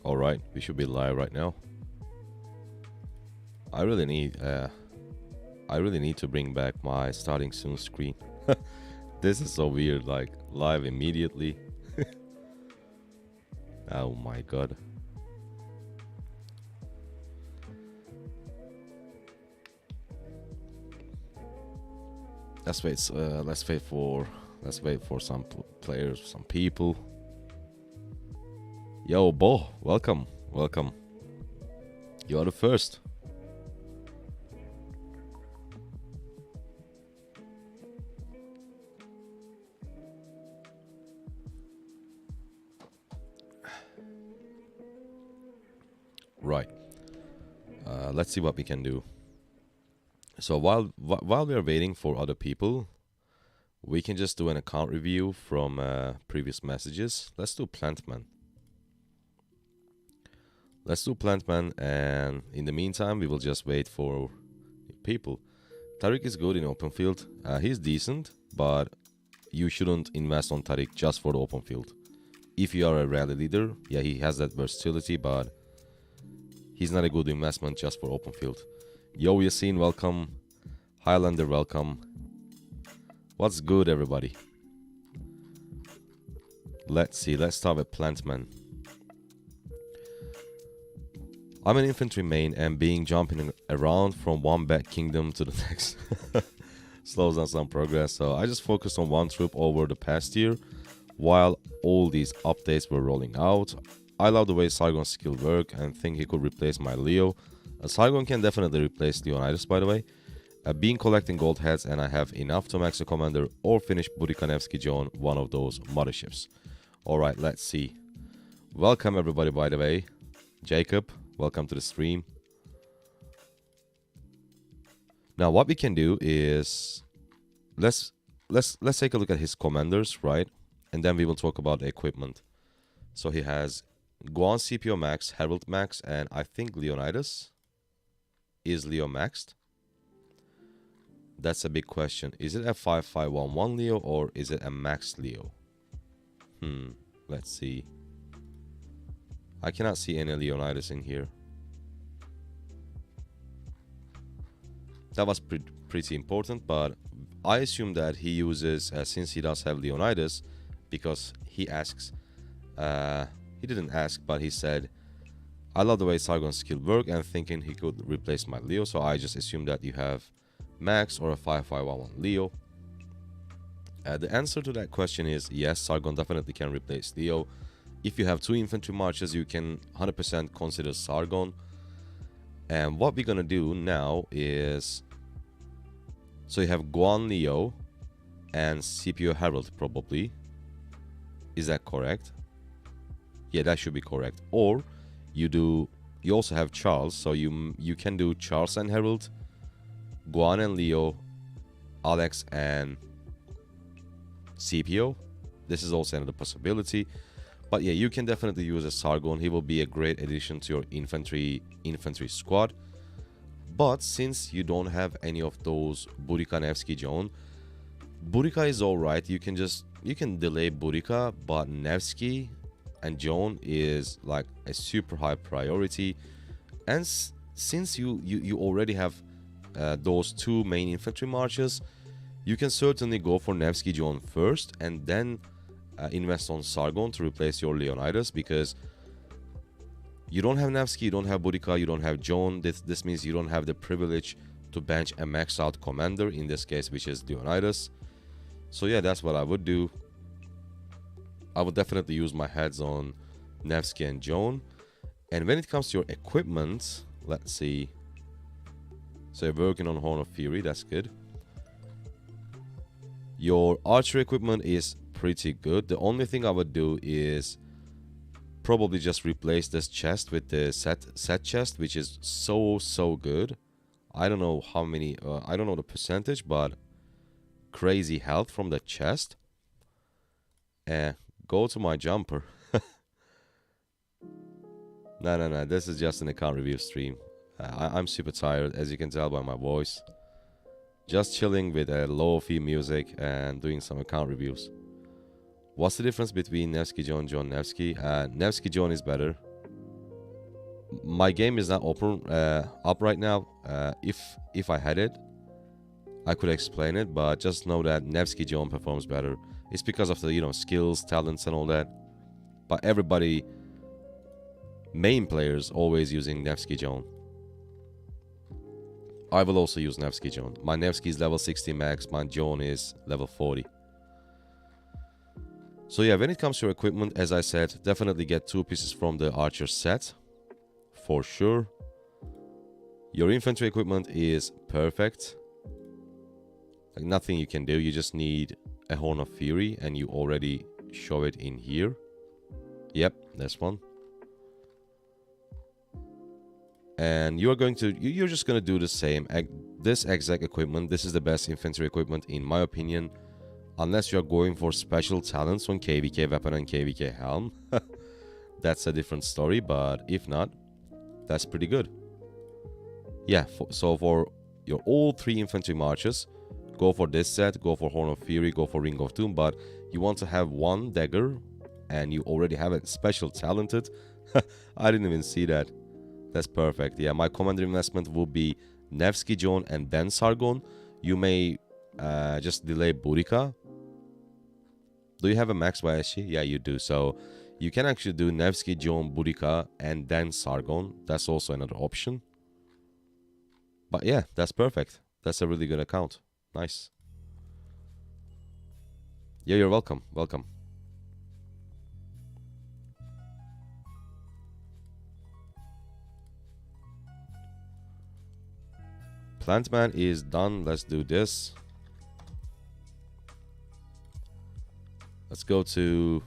Alright, we should be live right now. I really need to bring back my starting soon screen. This is so weird, like live immediately. Oh my god. Let's wait for some players, some people. Yo, Bo, welcome. You are the first. Right. Let's see what we can do. So while we are waiting for other people, we can just do an account review from previous messages. Let's do Plantman. And in the meantime, we will just wait for people. Tariq is good in open field. He's decent, but you shouldn't invest on Tariq just for the open field. If you are a rally leader, yeah, he has that versatility, but he's not a good investment just for open field. Yo, Yassine, welcome. Highlander, welcome. What's good, everybody? Let's see. Let's start with Plantman. I'm an infantry main, and being jumping around from one bad kingdom to the next slows down some progress. So I just focused on one troop over the past year while all these updates were rolling out. I love the way Sargon's skill work and think he could replace my Leo. Sargon can definitely replace Leonidas, by the way. Being collecting gold heads, and I have enough to max a commander or finish Burikanevsky John, one of those motherships. Alright, let's see. Welcome everybody, by the way. Jacob, welcome to the stream. Now what we can do is let's take a look at his commanders, right? And then we will talk about the equipment. So he has Guan CPO max, Herald max, and I think Leonidas. Is Leo maxed? That's a big question. Is it a 5511 Leo or is it a max Leo? Let's see. I cannot see any Leonidas in here. That was pretty important, but I assume that he uses, since he does have Leonidas, because he asks, he didn't ask, but he said, I love the way Sargon's skill work and thinking he could replace my Leo, so I just assume that you have Max or a 5511 Leo. The answer to that question is yes, Sargon definitely can replace Leo. If you have two infantry marches, you can 100% consider Sargon. And what we're gonna do now is, so you have Guan Leo and CPO Herald probably. Is that correct? Yeah, that should be correct. Or you also have Charles, so you can do Charles and Herald, Guan and Leo, Alex and CPO. This is also another possibility. But yeah, you can definitely use a Sargon. He will be a great addition to your infantry squad. But since you don't have any of those Burika, Nevsky, John, Burika is alright. You can delay Burika, but Nevsky and Joan is like a super high priority. And since you already have those two main infantry marches, you can certainly go for Nevsky Joan first and then invest on Sargon to replace your Leonidas, because you don't have Nevsky, you don't have Burika, you don't have Joan. This means you don't have the privilege to bench a maxed out commander, in this case, which is Leonidas. So yeah, that's what I would do. I would definitely use my heads on Nevsky and Joan. And when it comes to your equipment, let's see. So you're working on Horn of Fury, that's good. Your archery equipment is pretty good. The only thing I would do is probably just replace this chest with the set chest, which is so good. I don't know how many, I don't know the percentage, but crazy health from the chest. Go to my jumper. No, this is just an account review stream. I'm super tired, as you can tell by my voice. Just chilling with a lo-fi music and doing some account reviews. What's the difference between Nevsky John, Nevsky? Nevsky John is better. My game is not open up right now. If I had it, I could explain it, but just know that Nevsky Joan performs better. It's because of the skills, talents, and all that. But everybody, main players, always using Nevsky Joan. I will also use Nevsky Joan. My Nevsky is level 60 max. My Joan is level 40. So yeah, when it comes to your equipment, as I said, definitely get 2 pieces from the archer set. For sure. Your infantry equipment is perfect. Like nothing you can do. You just need a Horn of Fury and you already show it in here. Yep, this one. And you're just going to do the same. This exact equipment, this is the best infantry equipment in my opinion. Unless you're going for special talents on KVK weapon and KVK helm. That's a different story, but if not, that's pretty good. Yeah, so for your all 3 infantry marches, go for this set, go for Horn of Fury, go for Ring of Doom, but you want to have 1 dagger and you already have it special talented. I didn't even see that. That's perfect. Yeah, my commander investment will be Nevsky Joan and then Sargon. You may just delay Burica. Do you have a max YSG? Yeah, you do. So you can actually do Nevsky Joan, Burica, and then Sargon. That's also another option. But yeah, that's perfect. That's a really good account. Nice. Yeah, you're welcome. Welcome. Plantman is done. Let's do this. Let's go to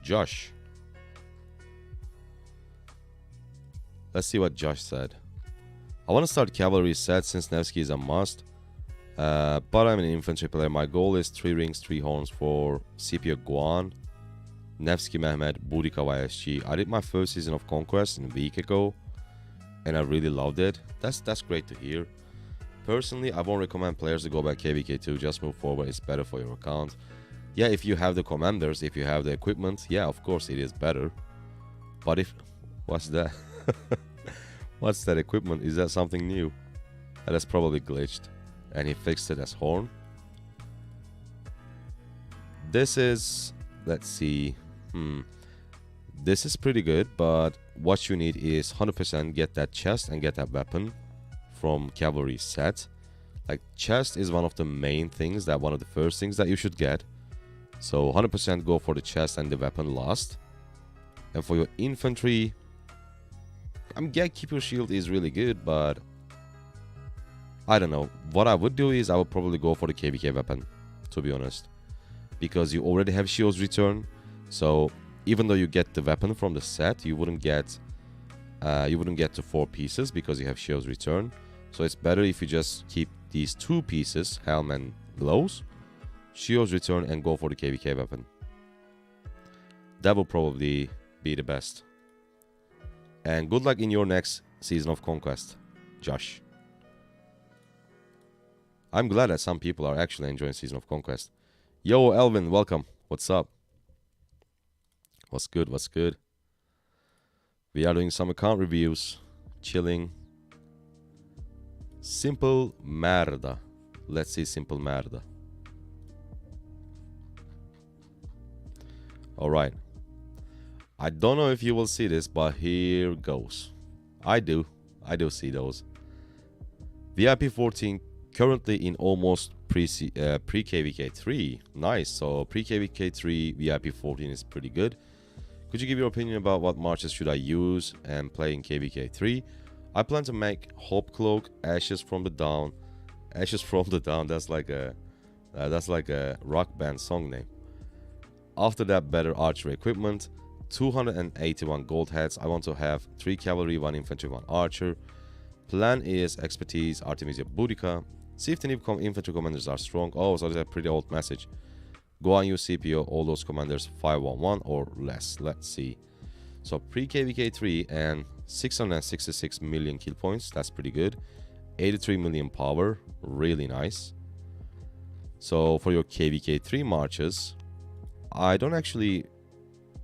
Josh. Let's see what Josh said. I want to start Cavalry set since Nevsky is a must. But I'm an infantry player. My goal is 3 rings, 3 horns for Scipio Guan, Nevsky Mehmed, Burica YSG. I did my first season of Conquest a week ago, and I really loved it. That's great to hear. Personally, I won't recommend players to go back KVK2. Just move forward. It's better for your account. Yeah, if you have the commanders, if you have the equipment, yeah, of course it is better. But if... What's that? What's that equipment? Is that something new? That's probably glitched. And he fixed it as horn. This is... Let's see. This is pretty good, but what you need is 100% get that chest and get that weapon from Cavalry set. Like, chest is one of the main things, one of the first things that you should get. So 100% go for the chest and the weapon last. And for your infantry, Gatekeeper Shield is really good, but I don't know. What I would do is I would probably go for the KVK weapon, to be honest. Because you already have Shield's Return. So even though you get the weapon from the set, you wouldn't get to 4 pieces because you have Shield's Return. So it's better if you just keep these 2 pieces, Helm and Glows, Shield's Return, and go for the KVK weapon. That will probably be the best. And good luck in your next season of Conquest, Josh. I'm glad that some people are actually enjoying Season of Conquest. Yo, Elvin, welcome. What's up? What's good? What's good? We are doing some account reviews. Chilling. Simple Marda. Let's see Simple Marda. Alright. I don't know if you will see this, but here goes. I do see those. VIP 14 currently in almost pre-KVK3. Nice. So pre-KVK3 VIP 14 is pretty good. Could you give your opinion about what marches should I use and play in KVK3? I plan to make Hope Cloak, Ashes from the Dawn. Ashes from the Dawn, that's like a rock band song name. After that, better archery equipment. 281 gold heads. I want to have 3 cavalry, 1 infantry, 1 archer. Plan is expertise, Artemisia Burica. See if the new infantry commanders are strong. Oh, so that's a pretty old message. Go on use CPO, all those commanders 511 or less. Let's see. So pre-KVK3 and 666 million kill points. That's pretty good. 83 million power. Really nice. So for your KVK3 marches, I don't actually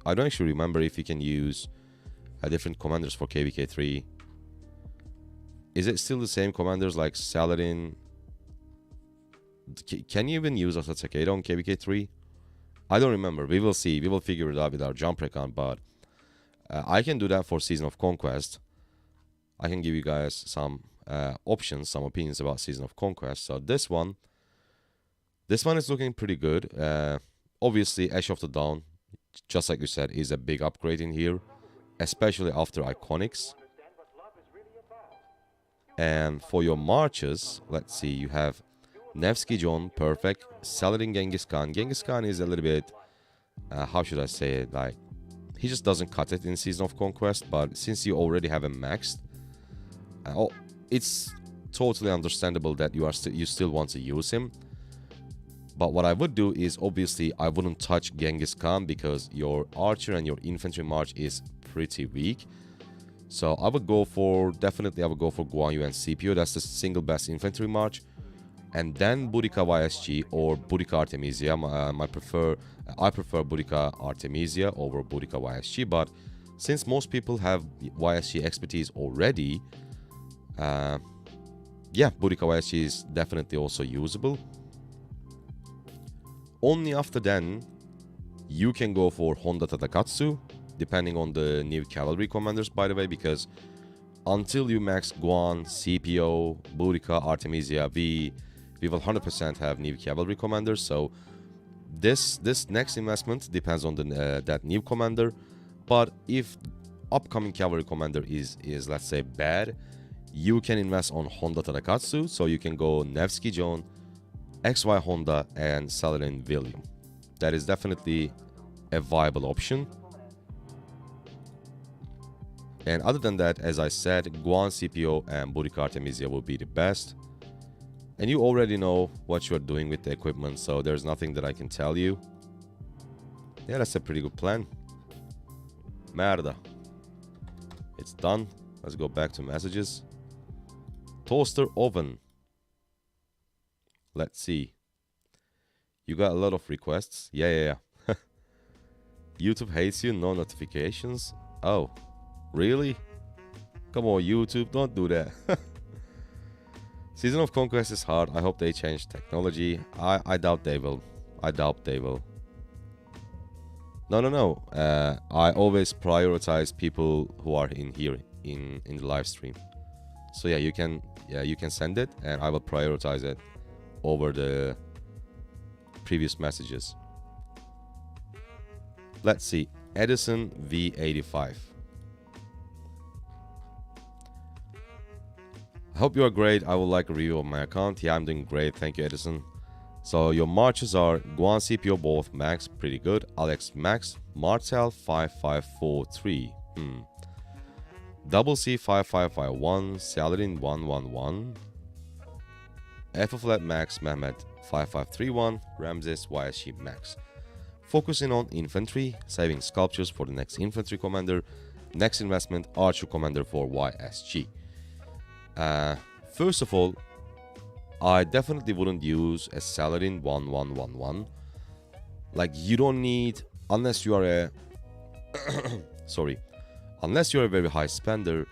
remember if you can use different commanders for KVK3. Is it still the same commanders like Saladin? Can you even use Asatsukedo on KVK3? I don't remember. We will see. We will figure it out with our jump recon, but I can do that for Season of Conquest. I can give you guys some options, some opinions about Season of Conquest. So this one is looking pretty good. Obviously, Ash of the Dawn, just like you said, is a big upgrade in here, especially after Iconics. And for your marches, let's see, you have Nevsky John, perfect. Saladin Genghis Khan. Genghis Khan is a little bit, how should I say it, like, he just doesn't cut it in Season of Conquest, but since you already have him maxed, it's totally understandable that you still want to use him. But what I would do is, obviously, I wouldn't touch Genghis Khan because your archer and your infantry march is pretty weak. So I would go for, definitely I would go for Guan Yu and CPO. That's the single best infantry march. And then Boudica YSG or Boudica Artemisia. I prefer Boudica Artemisia over Boudica YSG. But since most people have YSG expertise already, yeah, Boudica YSG is definitely also usable. Only after then, you can go for Honda Tadakatsu, depending on the new cavalry commanders, by the way, because until you max Guan, CPO, Boudica, Artemisia, we will 100% have new cavalry commanders. So this next investment depends on that new commander. But if upcoming cavalry commander is let's say bad, you can invest on Honda Tadakatsu. So you can go Nevsky John, XY Honda, and Saladin William. That is definitely a viable option. And other than that, as I said, Guan, CPO, and Boudica Artemisia will be the best. And you already know what you're doing with the equipment, so there's nothing that I can tell you. Yeah, that's a pretty good plan. Marda. It's done. Let's go back to messages. Toaster oven. Let's see. You got a lot of requests. Yeah. YouTube hates you, no notifications. Oh, really? Come on, YouTube, don't do that. Season of Conquest is hard. I hope they change technology. I doubt they will. No. I always prioritize people who are in here in the live stream. So yeah, you can send it, and I will prioritize it over the previous messages. Let's see. Edison V85. I hope you are great. I would like a review of my account. Yeah, I'm doing great. Thank you, Edison. So your marches are Guan, CPO both max, pretty good. Alex max, Martel 5543. Double C 5551, Saladin 111. F flat max, Mehmet 5531, Ramses YSG max. Focusing on infantry, saving sculptures for the next infantry commander. Next investment, archer commander for YSG. First of all, I definitely wouldn't use a Saladin 1111. Like, you don't need, unless you are a unless you're a very high spender.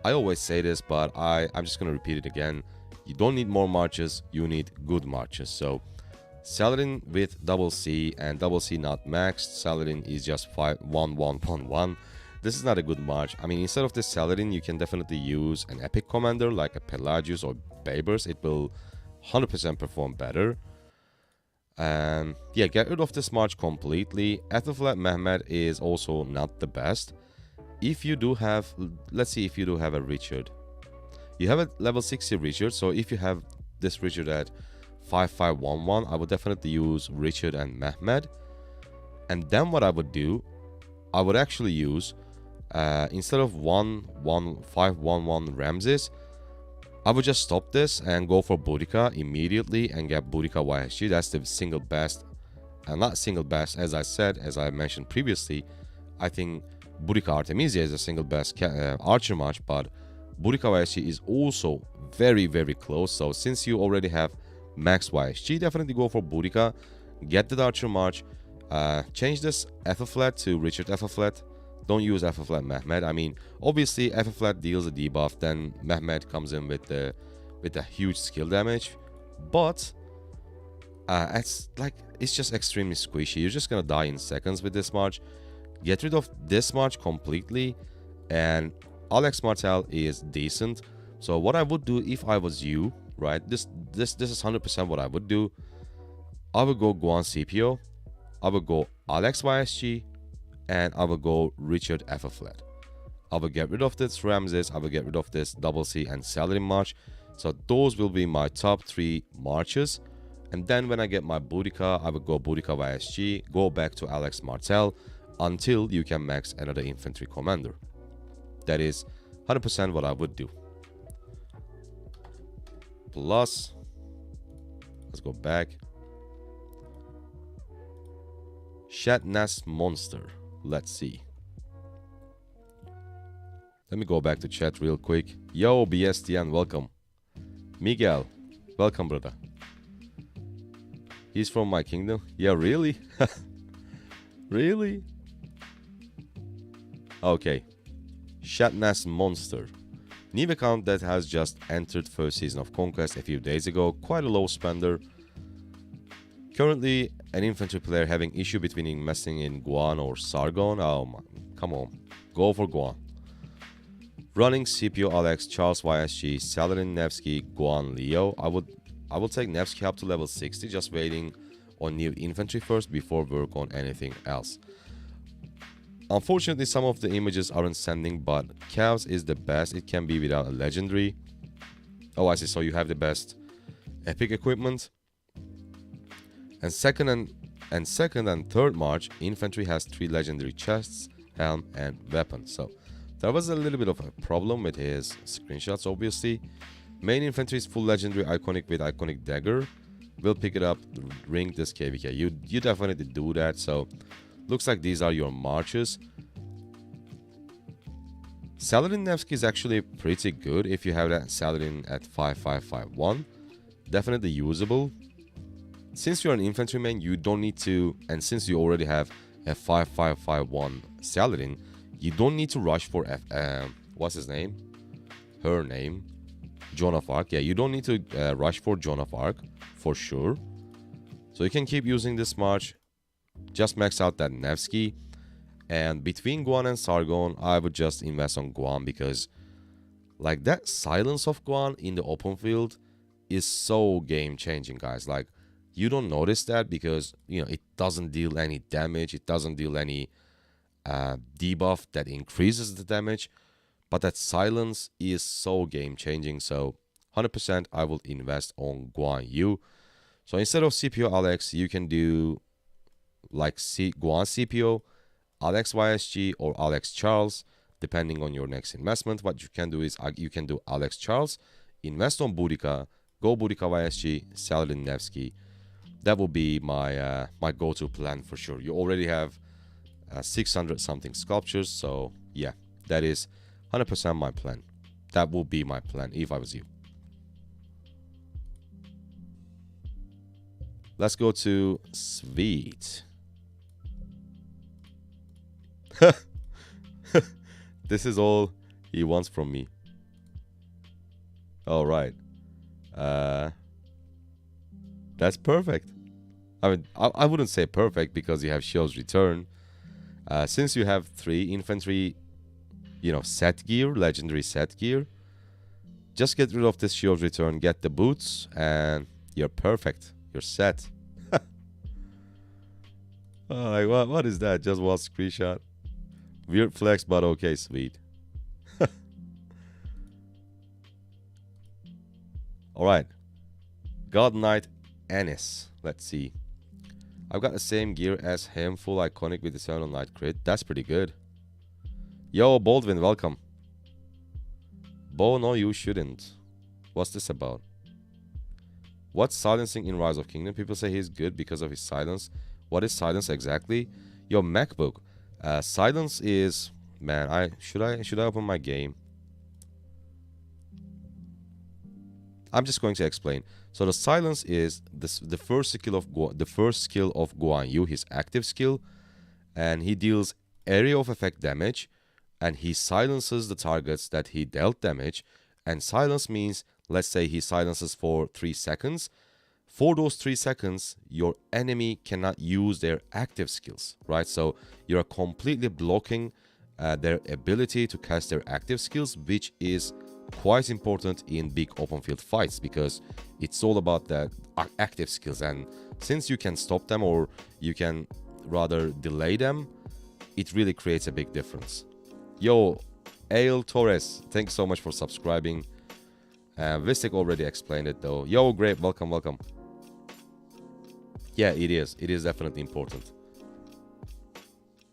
I always say this, but I'm just gonna repeat it again. You don't need more marches, you need good marches. So Saladin with double C and double C not maxed. Saladin is just 51111. This is not a good march. I mean, instead of this Saladin, you can definitely use an epic commander like a Pelagius or Babers. It will 100% perform better. And yeah, get rid of this march completely. Ethelflaed Mehmed is also not the best. If you do have, let's see if you do have a Richard. You have a level 60 Richard, so if you have this Richard at 5511, I would definitely use Richard and Mehmed. And then what I would do, I would actually use, instead of 511 Ramses, I would just stop this and go for Boudica immediately and get Boudica YSG. That's the single best, and not single best, as I said, as I mentioned previously. I think Boudica Artemisia is the single best archer march, but Boudica YSG is also very, very close. So since you already have max YSG, definitely go for Boudica, get the archer march, change this Ethelflaed to Richard Ethelflaed, Don't use F flat Mehmet. I mean, obviously F flat deals a debuff, then Mehmet comes in with the huge skill damage, but it's just extremely squishy. You're just gonna die in seconds with this March. Get rid of this March completely, and Alex Martel is decent. So what I would do if I was you, right? This is 100% what I would do. I would go Guan CPO, I would go Alex YSG, and I will go Richard F flat. I will get rid of this Ramses, I will get rid of this Double C and Saladin March. So those will be my top 3 marches. And then when I get my Boudica, I will go Boudica YSG, go back to Alex Martel until you can max another infantry commander. That is 100% what I would do. Plus, let's go back. Shatnas Monster. Let's see. Let me go back to chat real quick. Yo, BSTN, welcome. Miguel, welcome, brother. He's from my kingdom. Yeah, really? Really? Okay. Shatnas Monster. New account that has just entered first season of Conquest a few days ago. Quite a low spender. Currently, an infantry player having issue between investing in Guan or Sargon. Oh man, come on. Go for Guan. Running CPU Alex, Charles YSG, Saladin Nevsky, Guan Leo. I will take Nevsky up to level 60, just waiting on new infantry first before work on anything else. Unfortunately, some of the images aren't sending, but Cavs is the best it can be without a legendary. Oh, I see. So you have the best epic equipment. And second and third March, infantry has 3 legendary chests, helm, and weapons. So there was a little bit of a problem with his screenshots, obviously. Main infantry is full legendary iconic with iconic dagger. We'll pick it up, ring this KVK. You definitely do that. So looks like these are your marches. Saladin Nevsky is actually pretty good if you have that Saladin at 5551. Definitely usable. Since you're an infantryman, you don't need to, and since you already have a 5551 Saladin, you don't need to rush for what's his name? Her name? Joan of Arc. Yeah, you don't need to rush for Joan of Arc, for sure. So you can keep using this march. Just max out that Nevsky. And between Guan and Sargon, I would just invest on Guan because like that silence of Guan in the open field is so game changing, guys. Like, you don't notice that because, you know, it doesn't deal any damage. It doesn't deal any debuff that increases the damage. But that silence is so game changing. So 100% I will invest on Guan Yu. So instead of CPO Alex, you can do like Guan CPO, Alex YSG, or Alex Charles, depending on your next investment. What you can do is you can do Alex Charles, invest on Boudica, go Boudica YSG, Saladin Nevsky. That will be my my go-to plan for sure. You already have 600 something sculptures, so yeah, that is 100% my plan. That will be my plan if I was you. Let's go to Sweet. This is all he wants from me. All right. That's perfect. I mean, I wouldn't say perfect because you have Shield's Return. Since you have 3 infantry, you know, set gear, legendary set gear, just get rid of this Shield's Return, get the boots, and you're perfect. You're set. Like, what is that? Just one screenshot. Weird flex, but okay, Sweet. Alright. God Knight Ennis. Let's see. I've got the same gear as him, full iconic with Eternal Knight crit. That's pretty good. Yo, Baldwin, welcome. Bo, no, you shouldn't. What's this about? What's silencing in Rise of Kingdom? People say he's good because of his silence. What is silence exactly? Your MacBook. Silence is... Man, should I open my game? I'm just going to explain. So the silence is the first skill of Guan Yu, his active skill, and he deals area of effect damage, and he silences the targets that he dealt damage. And silence means, let's say he silences for 3 seconds. For those 3 seconds, your enemy cannot use their active skills, right? So you're completely blocking their ability to cast their active skills, which is quite important in big open field fights, because it's all about the active skills. And since you can stop them, or you can rather delay them, it really creates a big difference. Yo, Ale Torres, thanks so much for subscribing. Vistek already explained it though. Yo, great, welcome, welcome. Yeah, it is definitely important.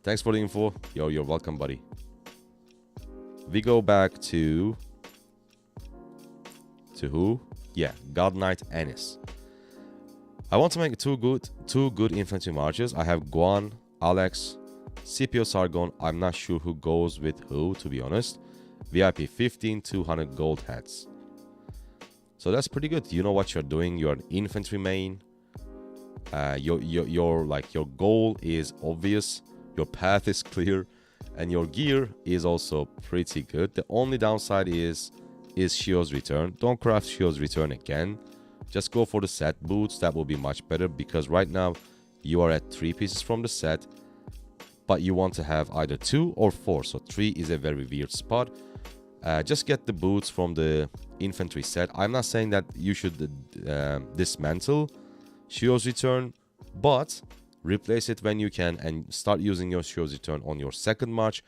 Thanks for the info. Yo, you're welcome, buddy. We go back to who? Yeah, God Knight Ennis. I want to make two good infantry marches. I have Guan, Alex, Scipio, Sargon. I'm not sure who goes with who, to be honest. VIP 15, 200 gold heads. So that's pretty good. You know what you're doing. You're an infantry main. Your goal is obvious. Your path is clear, and your gear is also pretty good. The only downside is Shio's return. Don't craft Shio's return again. Just go for the set boots. That will be much better, because right now you are at 3 pieces from the set, but you want to have either 2 or 4. So 3 is a very weird spot. Just get the boots from the infantry set. I'm not saying that you should dismantle Shio's return, but replace it when you can and start using your Shio's return on your second march.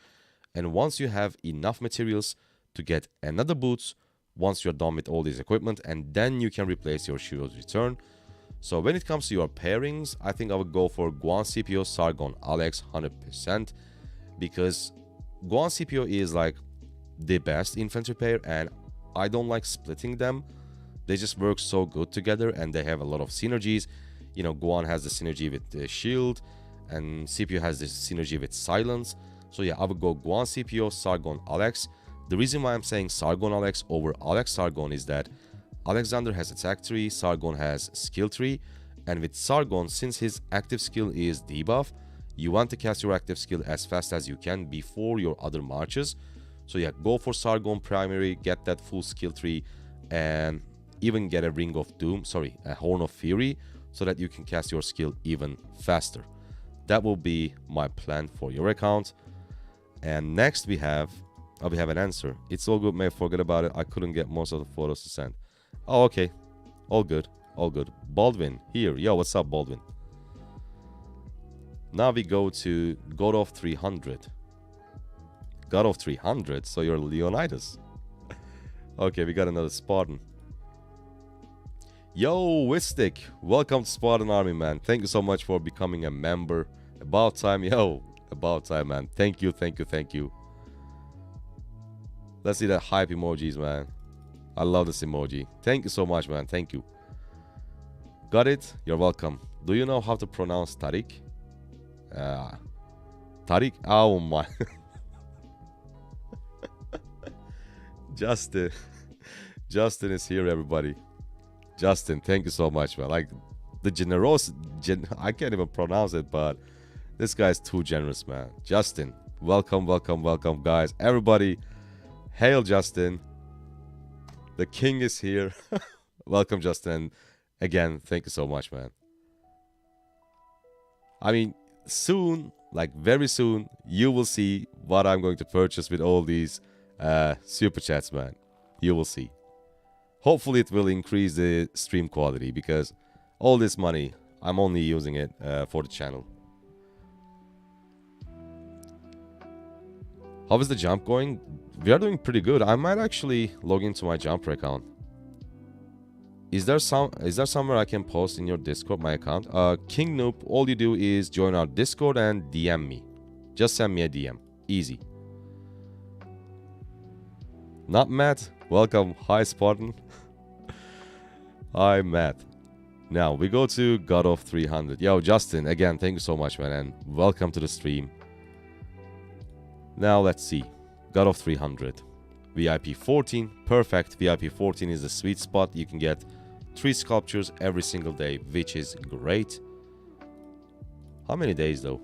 And once you have enough materials to get another boots, once you're done with all this equipment, and then you can replace your Shio's return. So when it comes to your pairings, I think I would go for Guan Scipio, Sargon, Alex 100%, because Guan Scipio is like the best infantry pair, and I don't like splitting them. They just work so good together, and they have a lot of synergies. You know, Guan has the synergy with the shield, and Scipio has the synergy with silence. So yeah, I would go Guan Scipio, Sargon, Alex. The reason why I'm saying Sargon Alex over Alex Sargon is that Alexander has attack 3, Sargon has skill 3, and with Sargon, since his active skill is debuff, you want to cast your active skill as fast as you can before your other marches. So yeah, go for Sargon primary, get that full skill tree, and even get a Ring of Doom, a Horn of Fury, so that you can cast your skill even faster. That will be my plan for your account. And next we have an answer. It's all good, mate. Forget about it. I couldn't get most of the photos to send. Oh, okay. All good. All good. Baldwin here. Yo, what's up, Baldwin? Now we go to God of 300. God of 300? So you're Leonidas. Okay, we got another Spartan. Yo, Vistek. Welcome to Spartan Army, man. Thank you so much for becoming a member. About time. Yo, about time, man. Thank you, thank you, thank you. Let's see that hype emojis, man. I love this emoji. Thank you so much, man. Thank you. Got it? You're welcome. Do you know how to pronounce Tariq? Tariq? Oh my. Justin. Justin is here, everybody. Justin, thank you so much, man. Like, the I can't even pronounce it, but this guy's too generous, man. Justin, welcome, welcome, welcome, guys. Everybody, hail Justin. The king is here. Welcome, Justin. Again, thank you so much, man. I mean, soon, like very soon, you will see what I'm going to purchase with all these super chats, man. You will see. Hopefully it will increase the stream quality, because all this money, I'm only using it for the channel. How is the jump going? We are doing pretty good. I might actually log into my jumper account. Is there somewhere I can post in your Discord my account? King Noob, all you do is join our Discord and DM me. Just send me a DM. Easy. Not Matt. Welcome. Hi, Spartan. Hi, Matt. Now, we go to God of 300. Yo, Justin, again, thank you so much, man, and welcome to the stream. Now, let's see. God of 300. VIP 14. Perfect. VIP 14 is the sweet spot. You can get 3 sculptures every single day, which is great. How many days, though?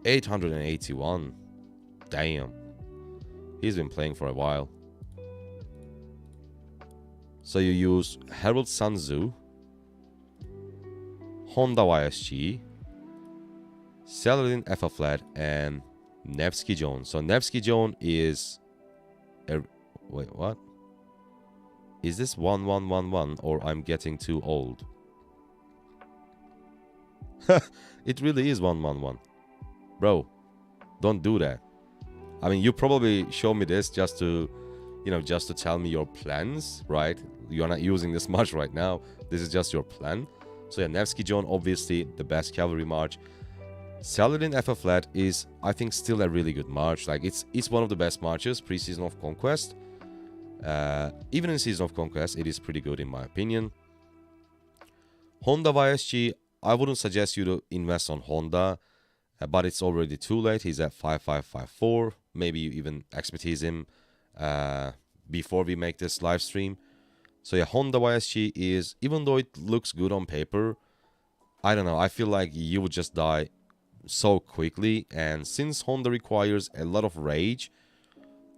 881. Damn. He's been playing for a while. So you use Herald Sun Tzu, Honda YSG, Saladin Alpha Flat, and Nevsky Jones. So Nevsky Jones is wait, what? Is this 1111 or I'm getting too old? It really is 111. Bro, don't do that. I mean, you probably show me this just to, just to tell me your plans, right? You're not using this much right now. This is just your plan. So yeah, Nevsky Jones, obviously the best cavalry march. Saladin Alpha Flat is, I think, still a really good march. Like, it's one of the best marches pre-season of Conquest. Even in Season of Conquest, it is pretty good in my opinion. Honda YSG, I wouldn't suggest you to invest on Honda, but it's already too late. He's at 5554. Maybe you even expertise him before we make this live stream. So yeah, Honda YSG is, even though it looks good on paper, I don't know, I feel like you would just die so quickly. And since Honda requires a lot of rage,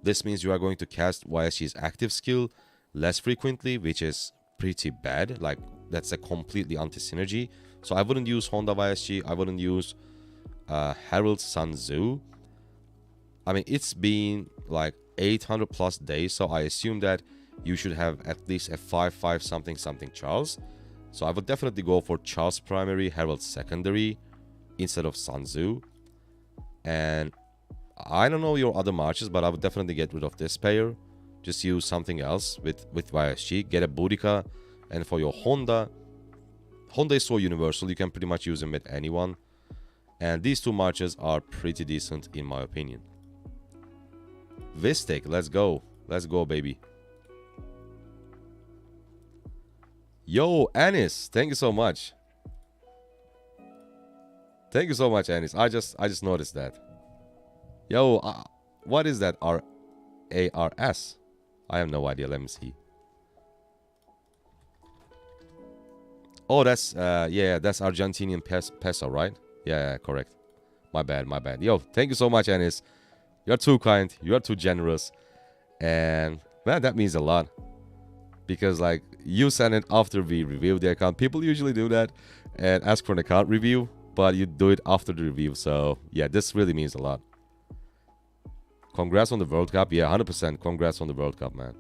this means you are going to cast YSG's active skill less frequently, which is pretty bad. Like, that's a completely anti-synergy. So I wouldn't use Honda YSG. I wouldn't use Herald Sun Tzu. I mean, it's been like 800 plus days, so I assume that you should have at least a 5/5 something Charles. So I would definitely go for Charles primary, Herald secondary instead of Sun Tzu. And I don't know your other marches, but I would definitely get rid of this pair. Just use something else with YSG. Get a Boudica. And for your Honda is so universal, you can pretty much use them with anyone. And these two marches are pretty decent in my opinion. Vistek, let's go. Let's go, baby. Yo, Anis, thank you so much. Thank you so much, Anis. I just noticed that. Yo, what is that? ARS? I have no idea. Let me see. Oh, that's yeah, that's Argentinian peso, right? Yeah, correct. My bad. Yo, thank you so much, Anis. You're too kind. You're too generous. And man, that means a lot. Because like, you send it after we review the account. People usually do that and ask for an account review, but you do it after the review. So yeah, this really means a lot. Congrats on the World Cup. Yeah, 100% congrats on the World Cup, man.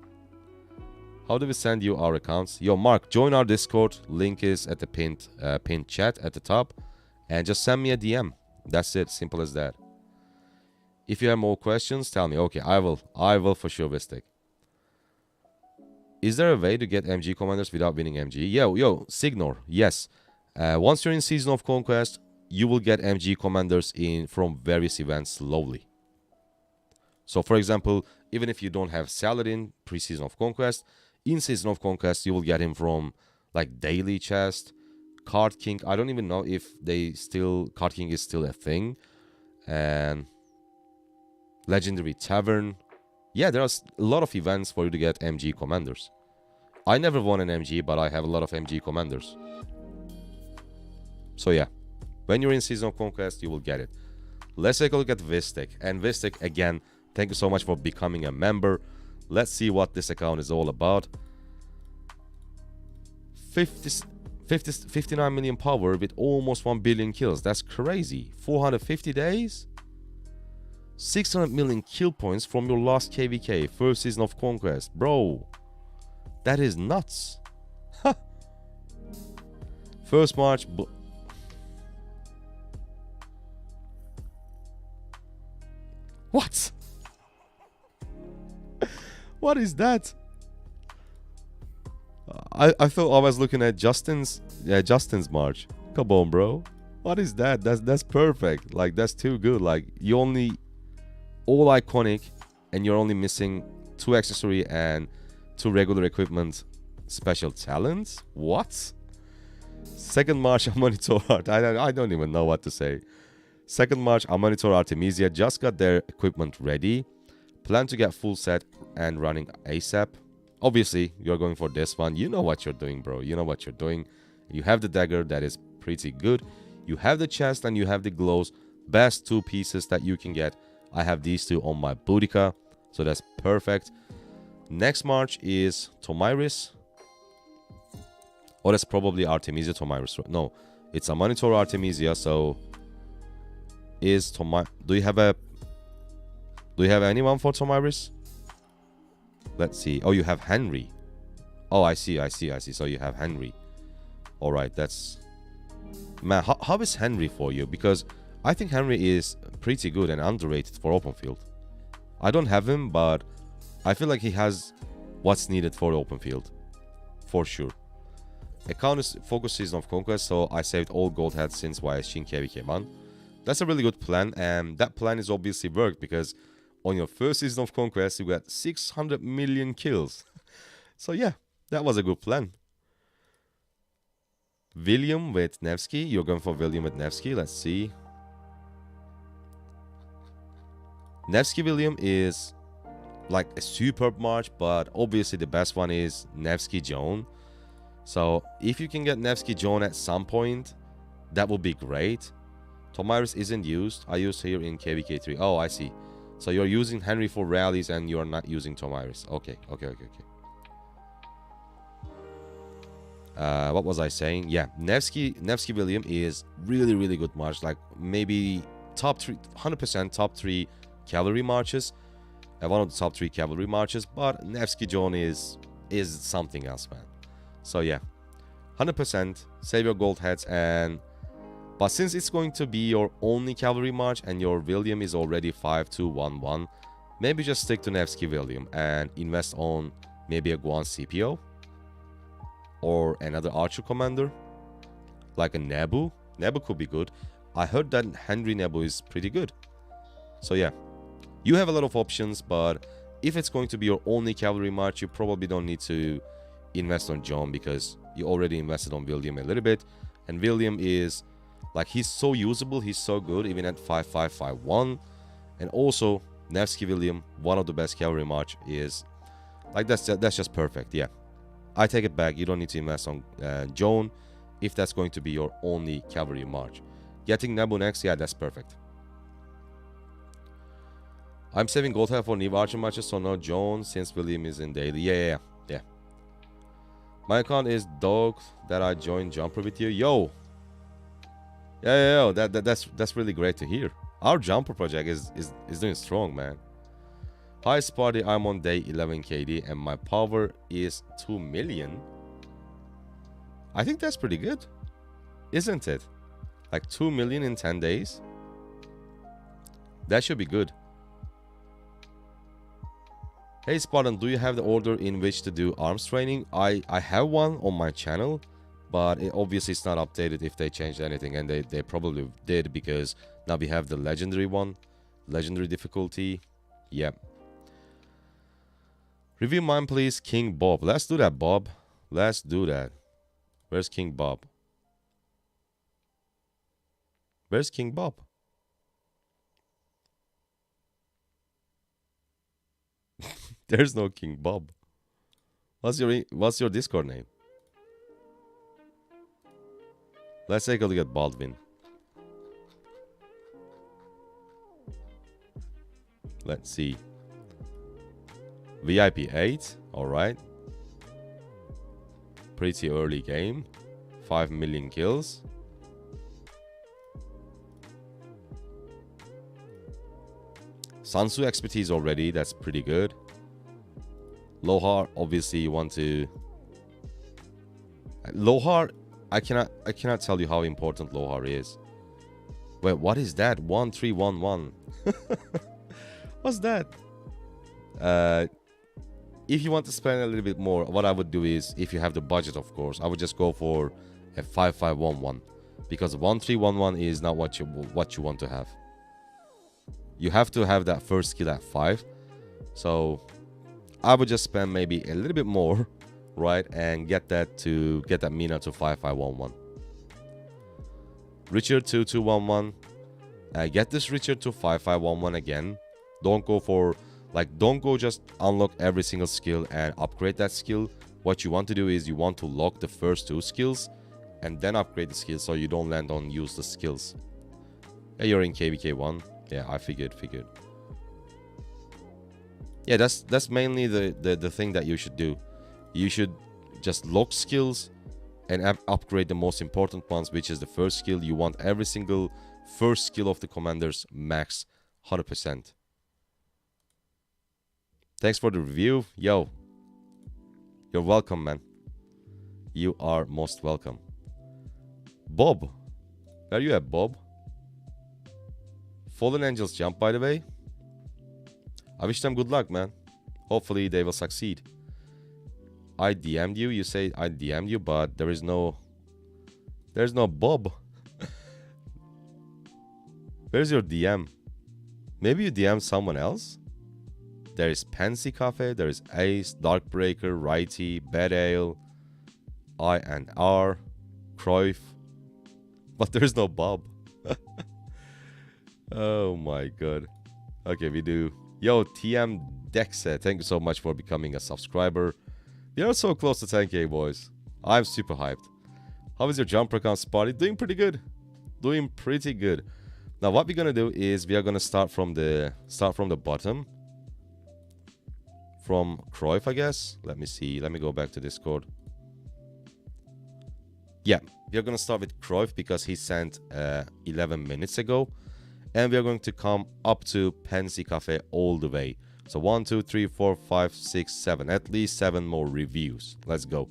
How do we send you our accounts? Yo, Mark, join our Discord. Link is at the pinned chat at the top. And just send me a DM. That's it. Simple as that. If you have more questions, tell me. Okay, I will for sure, Vistek. Is there a way to get MG commanders without winning MG? Yo, Signor. Yes. Once you're in Season of Conquest, you will get MG commanders from various events slowly. So, for example, even if you don't have Saladin pre-Season of Conquest, in Season of Conquest, you will get him from like daily chest, Card King. I don't even know if Card King is still a thing. And Legendary Tavern. Yeah, there are a lot of events for you to get MG commanders. I never won an MG, but I have a lot of MG commanders. So yeah, when you're in Season of Conquest, you will get it. Let's take a look at Vistek. And Vistek, again, thank you so much for becoming a member. Let's see what this account is all about. 59 million power with almost 1 billion kills. That's crazy. 450 days? 600 million kill points from your last KVK, first Season of Conquest. Bro, that is nuts. First March... What? What is that? I thought I was looking at Justin's march. Come on, bro. What is that? That's perfect. Like, that's too good. Like, you only all iconic and you're only missing 2 accessory and 2 regular equipment special talents. What? Second March Monitor Art. I don't even know what to say. Second March Monitor Artemisia just got their equipment ready. Plan to get full set and running ASAP. Obviously, you're going for this one. You know what you're doing, bro. You know what you're doing. You have the dagger. That is pretty good. You have the chest and you have the glows. best 2 pieces that you can get. I have these 2 on my Boudica, so that's perfect. Next March is Tomyris. Oh, that's probably Artemisia Tomyris. No, it's a Monitor Artemisia, so is do you have anyone for Tomyris? Let's see. Oh, you have Henry. Oh, I see. So you have Henry. All right, that's... Man, how is Henry for you? Because I think Henry is pretty good and underrated for open field. I don't have him, but I feel like he has what's needed for open field. For sure. Account is focus season of Conquest, so I saved all gold heads since YSG and KV came on. That's a really good plan, and that plan is obviously worked because on your first season of Conquest, you got 600 million kills. So yeah, that was a good plan. William with Nevsky. You're going for William with Nevsky. Let's see. Nevsky William is like a superb march, but obviously the best one is Nevsky Joan. So if you can get Nevsky Joan at some point, that would be great. Tomyris isn't used. I used here in KVK3. Oh, I see. So you're using Henry for rallies and you're not using Tomyris. Okay. What was I saying? Yeah, Nevsky William is really good march. Like maybe top 3, 100% top 3 cavalry marches. One of the top 3 cavalry marches. But Nevsky Joan is something else, man. So yeah, 100% save your gold heads. But since it's going to be your only cavalry march and your William is already 5211, maybe just stick to Nevsky William and invest on maybe a Guan CPO or another archer commander like a Nebu. Nebu could be good. I heard that Henry Nebu is pretty good. So yeah, you have a lot of options, but if it's going to be your only cavalry march, you probably don't need to invest on John because you already invested on William a little bit, and William is like, he's so usable, he's so good even at 5551. And also Nevsky William, one of the best cavalry march, is like that's just perfect. Yeah, I take it back. You don't need to invest on Joan if that's going to be your only cavalry march. Getting Nebu next, yeah, that's perfect. I'm saving gold head for new archer matches, so no Joan since William is in daily. Yeah. My account is dog that I joined Jumper with you. Yo. Yeah. That's really great to hear. Our Jumper project is doing strong, man. Hi Sparty, I'm on day 11 KD and my power is 2 million. I think that's pretty good, isn't it? Like 2 million in 10 days. That should be good. Hey Spartan, do you have the order in which to do arms training? I have one on my channel, but obviously it's not updated if they changed anything, and they probably did because now we have the legendary one, legendary difficulty. Yep. Review mine please, King Bob. Let's do that, Bob. Let's do that. Where's King Bob? Where's King Bob? There's no King Bob. What's your Discord name? Let's take a look at Baldwin. Let's see. VIP 8. Alright. Pretty early game. 5 million kills. Sansu expertise already. That's pretty good. Lohar, obviously you want to... Lohar, I cannot tell you how important Lohar is. Wait, what is that? 1311. What's that? If you want to spend a little bit more, what I would do is, if you have the budget, of course, I would just go for a 5511, because 1311 is not what you want to have. You have to have that first skill at 5. So I would just spend maybe a little bit more, right, and get that Mina to 5511. Richard 2211. Get this Richard to 5511 again. Don't go just unlock every single skill and upgrade that skill. What you want to do is you want to lock the first 2 skills and then upgrade the skills so you don't land on useless skills. Yeah, you're in KVK 1. Yeah, I figured. Yeah, that's mainly the thing that you should do. You should just lock skills and upgrade the most important ones, which is the first skill. You want every single first skill of the commanders max 100%. Thanks for the review. Yo, you're welcome, man. You are most welcome. Bob, where are you at, Bob? Fallen Angels jump, by the way. I wish them good luck, man. Hopefully they will succeed. I DM'd you. You say I DM'd you, but there's no Bob. Where's your DM? Maybe you DM someone else? There is Pansy Cafe, there is Ace, Darkbreaker, Righty, Bad Ale, I and R, Kroyff. But there's no Bob. Oh my god. Okay, we do. Yo, TM Dexa, thank you so much for becoming a subscriber. We are so close to 10k, boys. I'm super hyped. How is your jumper account, Spartan? Doing pretty good. Doing pretty good. Now what we're gonna do is we are gonna start from the bottom. From Kroyff, I guess. Let me see. Let me go back to Discord. Yeah, we are gonna start with Kroyff because he sent 11 minutes ago. And we are going to come up to Pansy Cafe all the way. So 1, 2, 3, 4, 5, 6, 7. At least 7 more reviews. Let's go.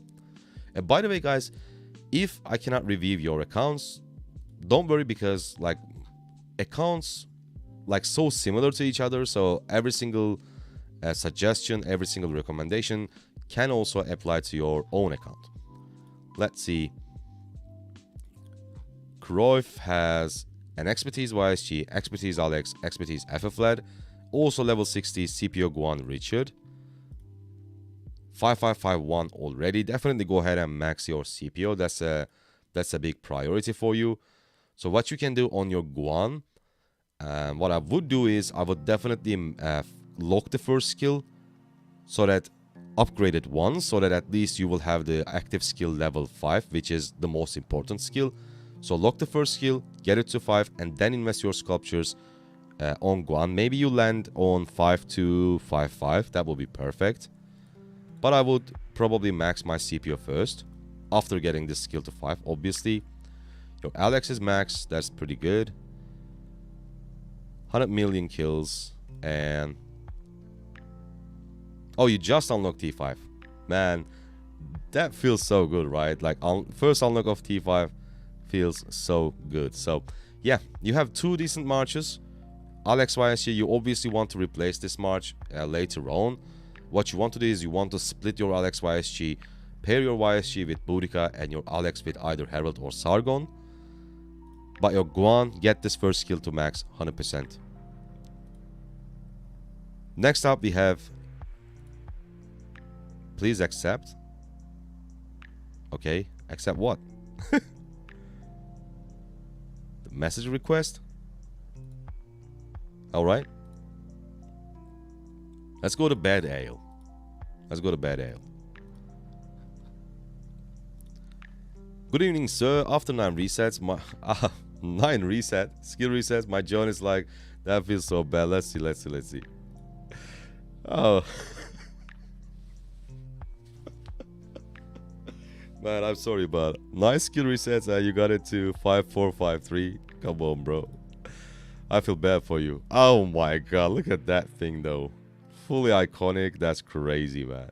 And by the way, guys, if I cannot review your accounts, don't worry, because like accounts like so similar to each other. So every single suggestion, every single recommendation can also apply to your own account. Let's see. Kroyff has an expertise YSG, expertise Alex, expertise FFLED, also level 60 CPO Guan Richard. 5551 already. Definitely go ahead and max your CPO. That's a big priority for you. So what you can do on your Guan, what I would do is I would definitely lock the first skill, so that upgrade it once, so that at least you will have the active skill level 5, which is the most important skill. So lock the first skill, get it to 5, and then invest your sculptures on Guan. Maybe you land on 5.255. That would be perfect. But I would probably max my CPO first, after getting this skill to 5, obviously. Your Alex is max. That's pretty good. 100 million kills. And... oh, you just unlocked T5. Man, that feels so good, right? Like, first unlock of T5 feels so good. So yeah, you have 2 decent marches. Alex YSG, you obviously want to replace this march later on. What you want to do is you want to split your Alex YSG, pair your YSG with Boudica and your Alex with either Herald or Sargon. But your Guan, get this first skill to max 100%. Next up we have, please accept. Okay, accept what? Message request. All right, let's go to Bad Ale. Good evening, sir. After 9 resets, my 9 skill resets, my John is like, that feels so bad. Let's see. Oh man, I'm sorry, but 9 skill resets and you got it to 5453. Come on, bro. I feel bad for you. Oh my god, look at that thing though. Fully iconic. That's crazy, man.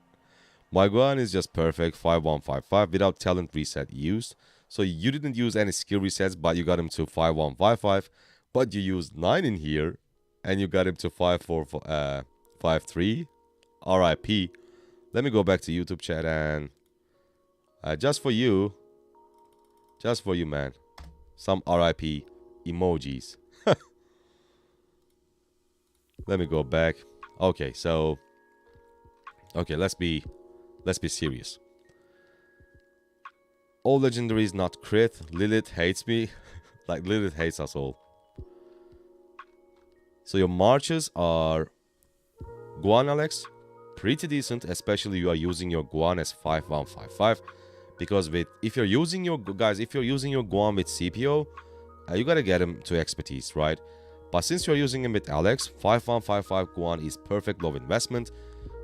My Guan is just perfect. 5155 without talent reset used. So you didn't use any skill resets, but you got him to 5155. But you used 9 in here, and you got him to 5453. RIP. Let me go back to YouTube chat and just for you, man, some RIP emojis. Let me go back. Okay, so let's be serious. All legendaries not crit. Lilith hates me. Like, Lilith hates us all. So your marches are Guan Alex, pretty decent, especially you are using your Guan as 5155. Because if you're using your Guan with CPO, you gotta get him to expertise, right? But since you're using him with Alex, 5155 Guan is perfect low investment.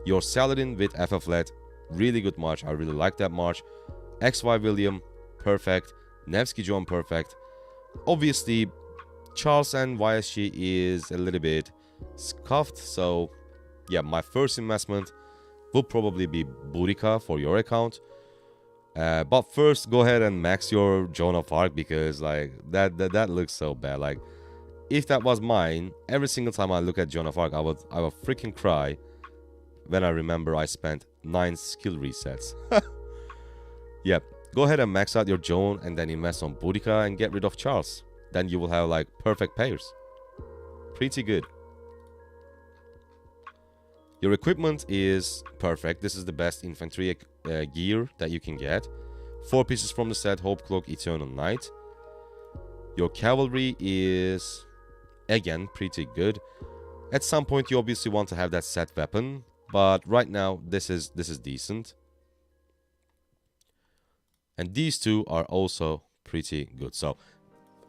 Your Saladin with FF-led, really good march. I really like that march. XY William, perfect. Nevsky John, perfect. Obviously, Charles and YSG is a little bit scuffed. So, yeah, my first investment will probably be Boudica for your account. But first, go ahead and max your Joan of Arc, because like that looks so bad. Like, if that was mine, every single time I look at Joan of Arc, I would freaking cry when I remember I spent 9 skill resets. Yep, go ahead and max out your Joan and then invest on Boudica and get rid of Charles. Then you will have like perfect pairs. Pretty good. Your equipment is perfect. This is the best infantry gear that you can get. 4 pieces from the set, Hope Cloak, Eternal Night. Your cavalry is, again, pretty good. At some point you obviously want to have that set weapon, but right now this is decent. And these two are also pretty good. So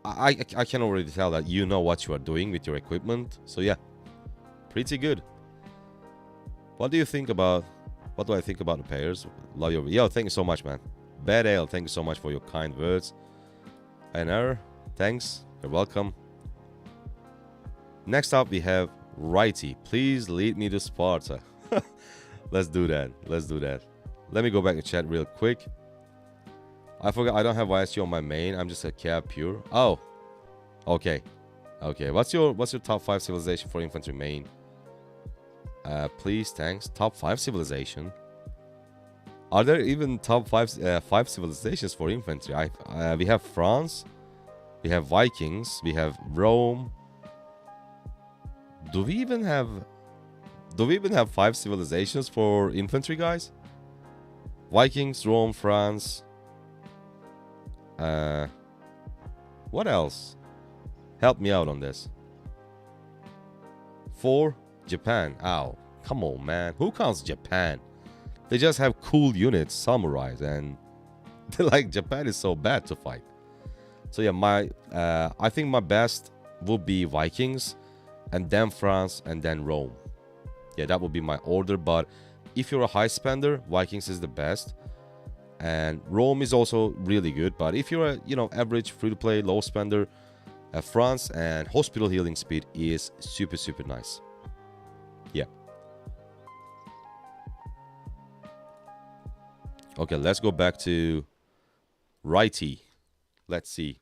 I can already tell that you know what you are doing with your equipment. So yeah, pretty good. What do you think about, what do I think about the pairs? Love your, yo, thank you so much, man. Bad Ale, thank you so much for your kind words. NR, thanks, you're welcome. Next up we have Righty. Please lead me to Sparta. Let's do that. Let's do that. Let me go back to chat real quick. I forgot I don't have YSG on my main. I'm just a Cav pure. Oh, okay, okay. What's your top 5 civilization for infantry main? Please, thanks. Top 5 civilization. Are there even top 5 civilizations for infantry? We have France, we have Vikings, we have Rome. Do we even have 5 civilizations for infantry, guys? Vikings, Rome, France. What else? Help me out on this. 4, Japan. Ow, come on, man. Who counts Japan? They just have cool units, samurais, and they're like, Japan is so bad to fight. So yeah, I think my best would be Vikings, and then France, and then Rome. Yeah, that would be my order. But if you're a high spender, Vikings is the best, and Rome is also really good. But if you're a average free-to-play low spender, France and hospital healing speed is super nice. Yeah. Okay, let's go back to Righty. Let's see.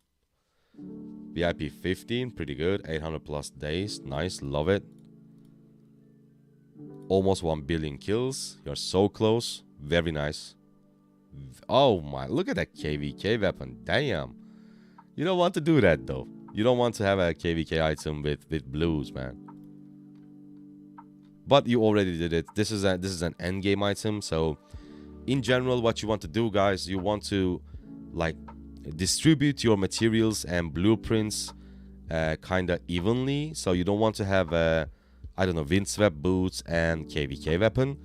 VIP 15, pretty good. 800 plus days, nice, love it. Almost 1 billion kills. You're so close. Very nice. Oh my, look at that KVK weapon. Damn. You don't want to do that though. You don't want to have a KVK item with blues, man. But you already did it. This is an end game item. So in general, what you want to do, guys, you want to like distribute your materials and blueprints kind of evenly. So you don't want to have I don't know, windswept boots and KVK weapon,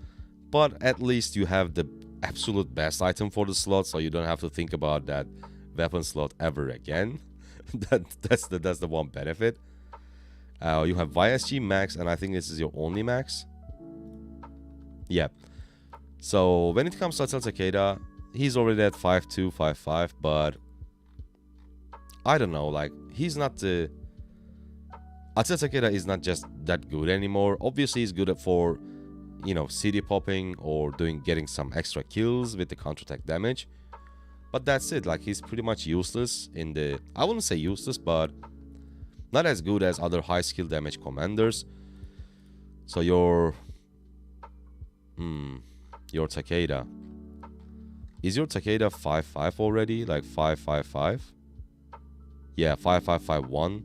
but at least you have the absolute best item for the slot, so you don't have to think about that weapon slot ever again. That's the one benefit. You have YSG max, and I think this is your only max. Yeah. So when it comes to Atel Takeda, he's already at 5'2", 5'5", but I don't know, like he's not the Atel Takeda is not just that good anymore. Obviously he's good for city popping or getting some extra kills with the counterattack damage, but that's it. Like he's pretty much useless in the, I wouldn't say useless, but not as good as other high skill damage commanders. So your Takeda, is your Takeda 5'5" already, like 5'5"? Yeah, 5'5", 5'1".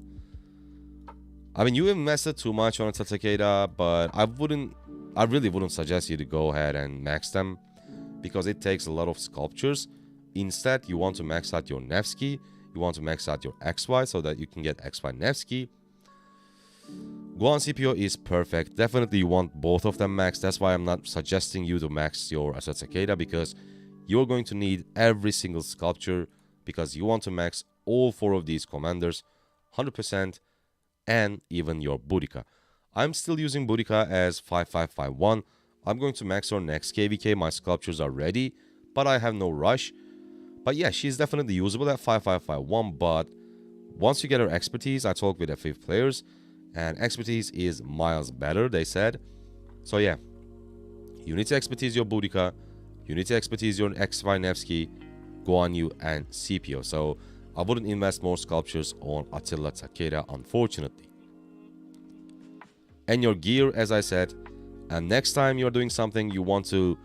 I mean, you invested too much on Takeda, but I really wouldn't suggest you to go ahead and max them, because it takes a lot of sculptures. Instead, you want to max out your Nevsky, you want to max out your XY so that you can get XY Nevsky. Guan CPO is perfect. Definitely you want both of them maxed. That's why I'm not suggesting you to max your Takeda, because you're going to need every single sculpture, because you want to max all 4 of these commanders 100%, and even your Boudica. I'm still using Boudica as 5551. I'm going to max her next KVK. My sculptures are ready, but I have no rush. But yeah, she's definitely usable at 5551, but once you get her expertise, I talked with F5 players, and expertise is miles better, they said. So yeah, you need to expertise your Boudica, you need to expertise your X5 Nevsky, Guan and Scipio. So I wouldn't invest more sculptures on Attila Takeda, unfortunately. And your gear, as I said, and next time you're doing something, you want to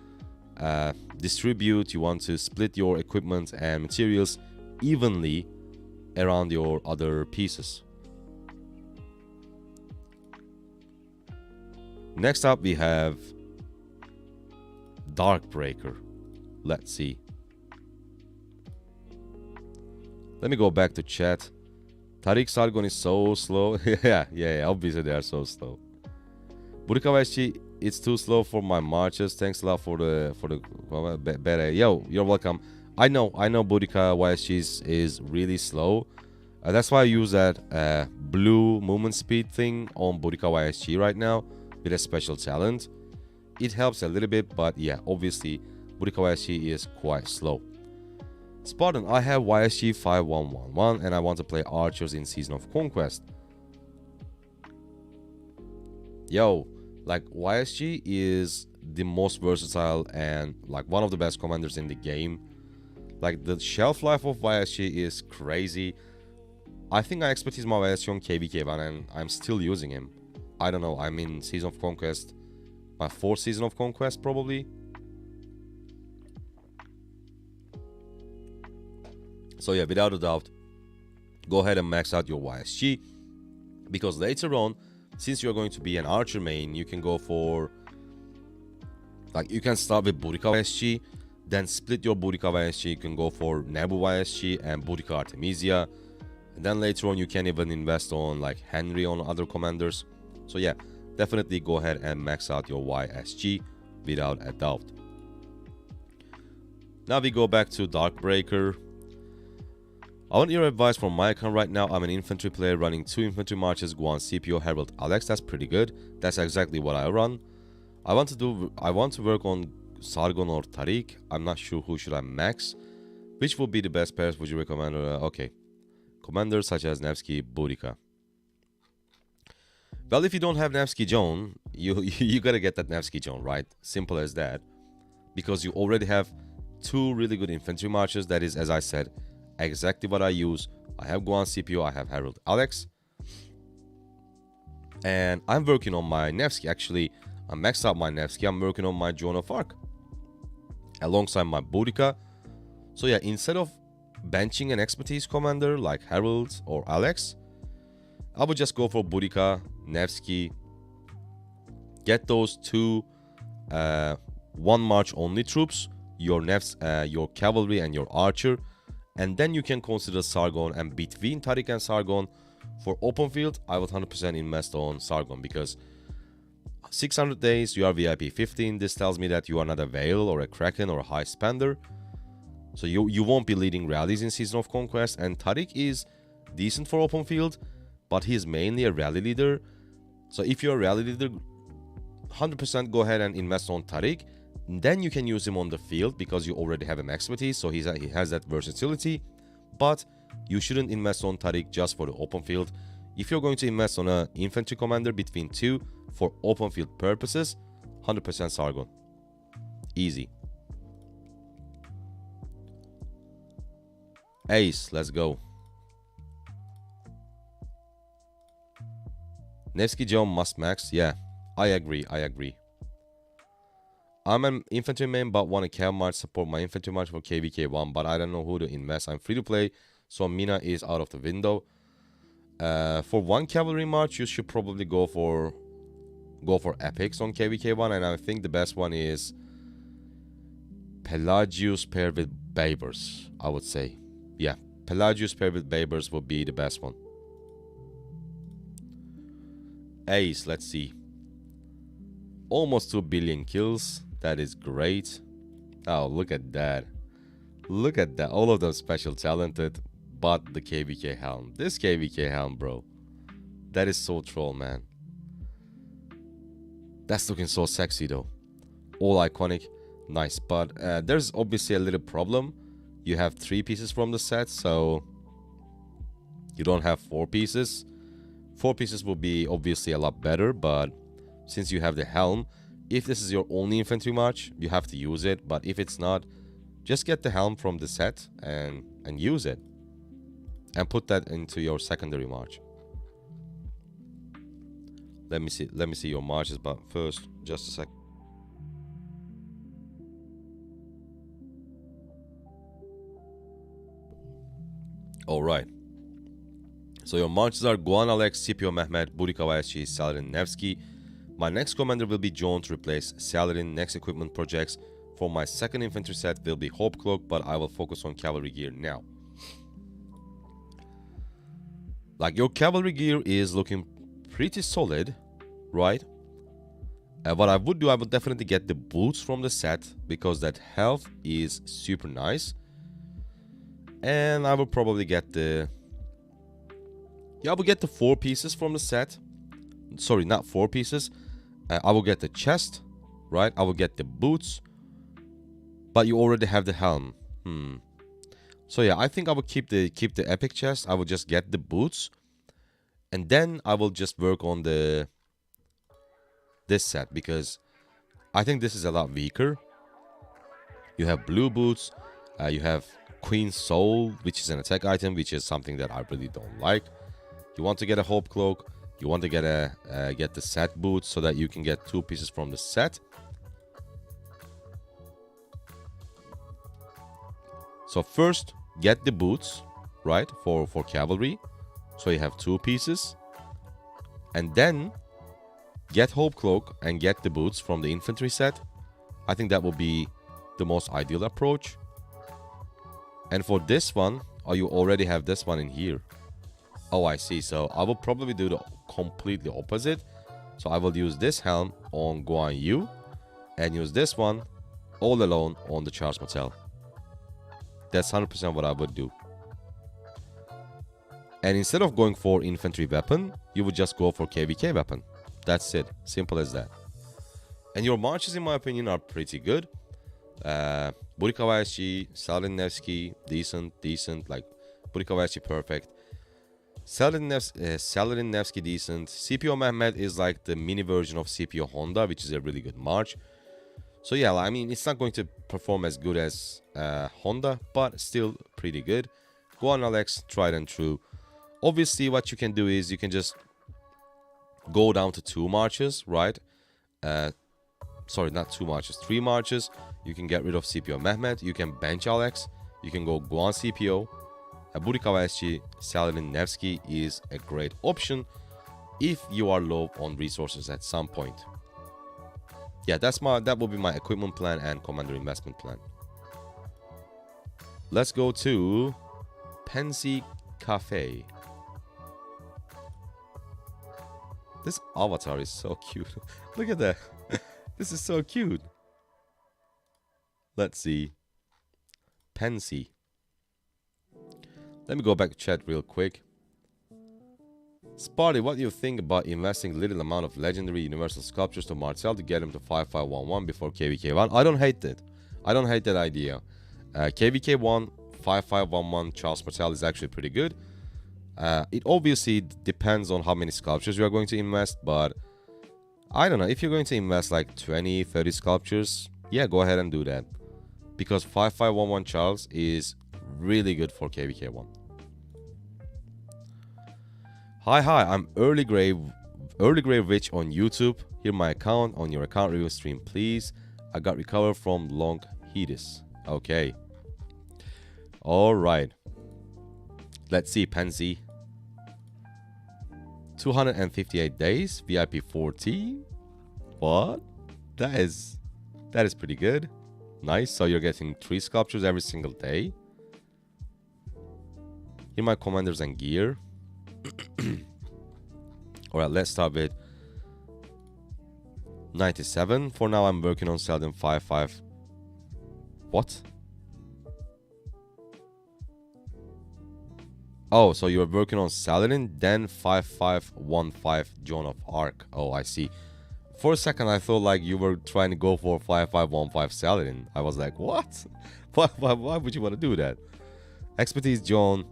distribute, you want to split your equipment and materials evenly around your other pieces. Next up, we have Darkbreaker. Let's see. Let me go back to chat. Tariq Sargon is so slow. yeah, obviously they are so slow. Burikavashi, it's too slow for my marches. Thanks a lot for the better. Yo, you're welcome. I know Burika YSG is really slow. That's why I use that blue movement speed thing on Burika YSG right now with a special talent. It helps a little bit, but yeah, obviously Burika YSG is quite slow. Spartan, I have YSG 5111 and I want to play archers in Season of Conquest. Yo, like YSG is the most versatile and like one of the best commanders in the game. Like the shelf life of YSG is crazy. I think I expertise my YSG on KVK1 and I'm still using him. I don't know, I'm in Season of Conquest, my 4th Season of Conquest probably. So yeah, without a doubt, go ahead and max out your YSG, because later on, since you're going to be an archer main, you can go for, like, you can start with Boudica YSG, then split your Boudica YSG, you can go for Nebu YSG and Boudica Artemisia, and then later on you can even invest on like Henry on other commanders. So yeah, definitely go ahead and max out your YSG without a doubt. Now we go back to Darkbreaker. I want your advice from my account right now. I'm an infantry player running 2 infantry marches, Guan, CPO, Herald, Alex. That's pretty good. That's exactly what I run. I want to work on Sargon or Tariq. I'm not sure who should I max. Which would be the best pairs would you recommend? Okay. Commanders such as Nevsky, Boudica. Well, if you don't have Nevsky Joan, you gotta get that Nevsky Joan, right? Simple as that. Because you already have 2 really good infantry marches. That is, as I said, exactly what I use. I have Guan CPO, I have Herald Alex, and I'm working on my Nevsky. Actually, I maxed out my Nevsky. I'm working on my Joan of Arc alongside my Boudica. So yeah, instead of benching an expertise commander like Herald or Alex, I would just go for Boudica, Nevsky, get those 2 one march only troops, your your cavalry and your archer. And then you can consider Sargon, and between Tariq and Sargon, for open field, I would 100% invest on Sargon, because 600 days, you are VIP 15. This tells me that you are not a Whale or a Kraken or a high spender. So you won't be leading rallies in Season of Conquest. And Tariq is decent for open field, but he's mainly a rally leader. So if you're a rally leader, 100% go ahead and invest on Tariq. Then you can use him on the field because you already have him expertise, so he has that versatility. But you shouldn't invest on Tariq just for the open field. If you're going to invest on an infantry commander between 2 for open field purposes, 100% Sargon. Easy. Ace, let's go. Nevsky Joan must max. Yeah, I agree. I'm an infantry main but want a cav march, support my infantry march for KVK1, but I don't know who to invest. I'm free to play, so Mina is out of the window. For one cavalry march, you should probably go for epics on KVK1, and I think the best one is Pelagius paired with Babers, I would say. Yeah, Pelagius paired with Babers would be the best one. Ace, let's see. Almost 2 billion kills. That is great. Oh, look at that. Look at that. All of them special talented. but the KVK helm. This KVK helm, bro. That is so troll, man. That's looking so sexy, though. All iconic. Nice. But there's obviously a little problem. You have 3 pieces from the set, so you don't have 4 pieces. 4 pieces will be obviously a lot better, but since you have the helm, if this is your only infantry march, you have to use it. But if it's not, just get the helm from the set and use it. And put that into your secondary march. Let me see your marches, but first, just a sec. Alright. So your marches are Guan Alex, Scipio Mehmet, Burikavayashi, Saladin Nevsky. My next commander will be John to replace Saladin. Next equipment projects for my second infantry set will be Hope Cloak, but I will focus on cavalry gear now. Like, your cavalry gear is looking pretty solid, right? What I would do, I would definitely get the boots from the set because that health is super nice. And I will probably get the... Yeah, I will get the 4 pieces from the set. Sorry, not 4 pieces. I will get the chest, right? I will get the boots. But you already have the helm. So yeah, I think I will keep the epic chest. I will just get the boots. And then I will just work on this set because I think this is a lot weaker. You have blue boots. You have Queen Soul, which is an attack item, which is something that I really don't like. You want to get a Hope Cloak. You want to get the set boots so that you can get 2 pieces from the set. So first, get the boots, right, for cavalry. So you have 2 pieces. And then get Hope Cloak and get the boots from the infantry set. I think that will be the most ideal approach. And for this one, you already have this one in here. Oh, I see. So I will probably do the completely opposite. So I will use this helm on Guan Yu and use this one all alone on the Charles Martel. That's 100% what I would do. And instead of going for infantry weapon, you would just go for KVK weapon. That's it. Simple as that. And your marches, in my opinion, are pretty good. Burikavayashi, Saladin Nevsky, decent. Like, Burikavayashi, perfect. Saladin Nevsky, decent. Scipio Mehmet is like the mini version of Scipio Honda, which is a really good march. So yeah, I mean, it's not going to perform as good as Honda, but still pretty good. Guan Alex, tried and true. Obviously, what you can do is you can just go down to 2 marches, right? Sorry, not 2 marches, 3 marches. You can get rid of Scipio Mehmet. You can bench Alex. You can go Guan Scipio. Burikavayashi, Saladin Nevsky is a great option if you are low on resources at some point. Yeah, that will be my equipment plan and commander investment plan. Let's go to Pansy Cafe. This avatar is so cute. Look at that. This is so cute. Let's see. Pansy. Let me go back to chat real quick. Sparty, what do you think about investing little amount of legendary universal sculptures to Marcel to get him to 5511 before KVK1? I don't hate it. I don't hate that idea. KVK1, 5511 Charles Marcel is actually pretty good. It obviously depends on how many sculptures you are going to invest, but I don't know. If you're going to invest like 20, 30 sculptures, yeah, go ahead and do that. Because 5511 Charles is really good for KVK1. Hi, I'm Early Grave Witch on YouTube. Here my account on your account review stream, please. I got recovered from long hiatus. Okay. Alright. Let's see, Pansy. 258 days, VIP 14. What? That is pretty good. Nice. So you're getting 3 sculptures every single day. Here my commanders and gear. Alright, let's start with 97. For now, I'm working on Saladin 55. What? Oh, so you're working on Saladin, then 5515 Joan of Arc. Oh, I see. For a second, I thought like you were trying to go for 5515 Saladin. I was like, what? Why would you want to do that? Expertise Joan,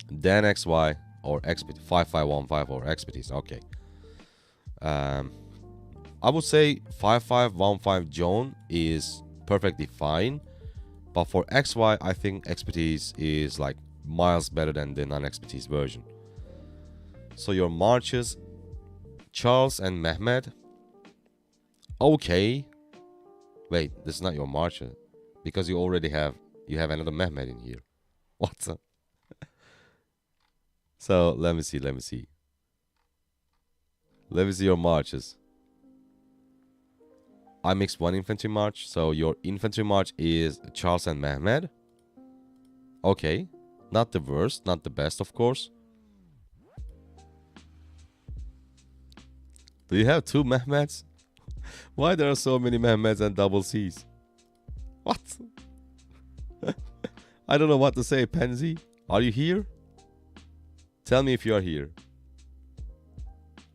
then XY, or expertise 5515 or expertise. Okay. I would say 5515 Joan is perfectly fine. But for XY, I think expertise is like miles better than the non-expertise version. So your marches, Charles and Mehmed. Okay. Wait, this is not your marcher. Because you already have another Mehmed in here. What? So let me see. Let me see your marches. I mixed one infantry march. So your infantry march is Charles and Mehmed. Okay. Not the worst, not the best, of course. Do you have two Mehmeds? Why there are so many Mehmeds and double C's? What? I don't know what to say, Pansy. Are you here? Tell me if you are here.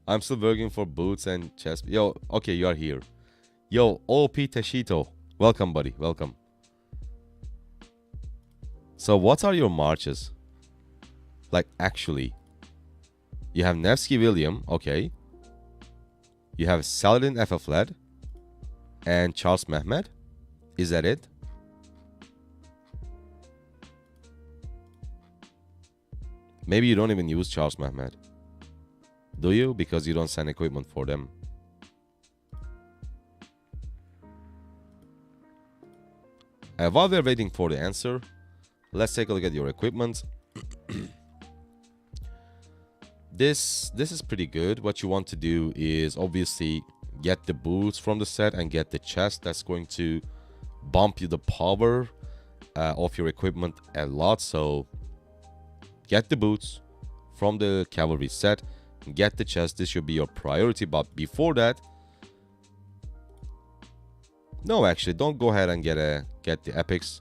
I'm still working for boots and chest. Yo, okay, you are here. Yo, OP Teshito. Welcome, buddy. Welcome. So what are your marches? Like, actually. You have Nevsky William. Okay. You have Saladin Ethelflaed. And Charles Mehmed. Is that it? Maybe you don't even use Charles Mehmed. Do you? Because you don't send equipment for them. While we're waiting for the answer, let's take a look at your equipment. This is pretty good. What you want to do is obviously get the boots from the set and get the chest. That's going to bump you the power of your equipment a lot. So get the boots from the cavalry set, get the chest. This should be your priority. But before that, no, actually, don't go ahead and get the epics.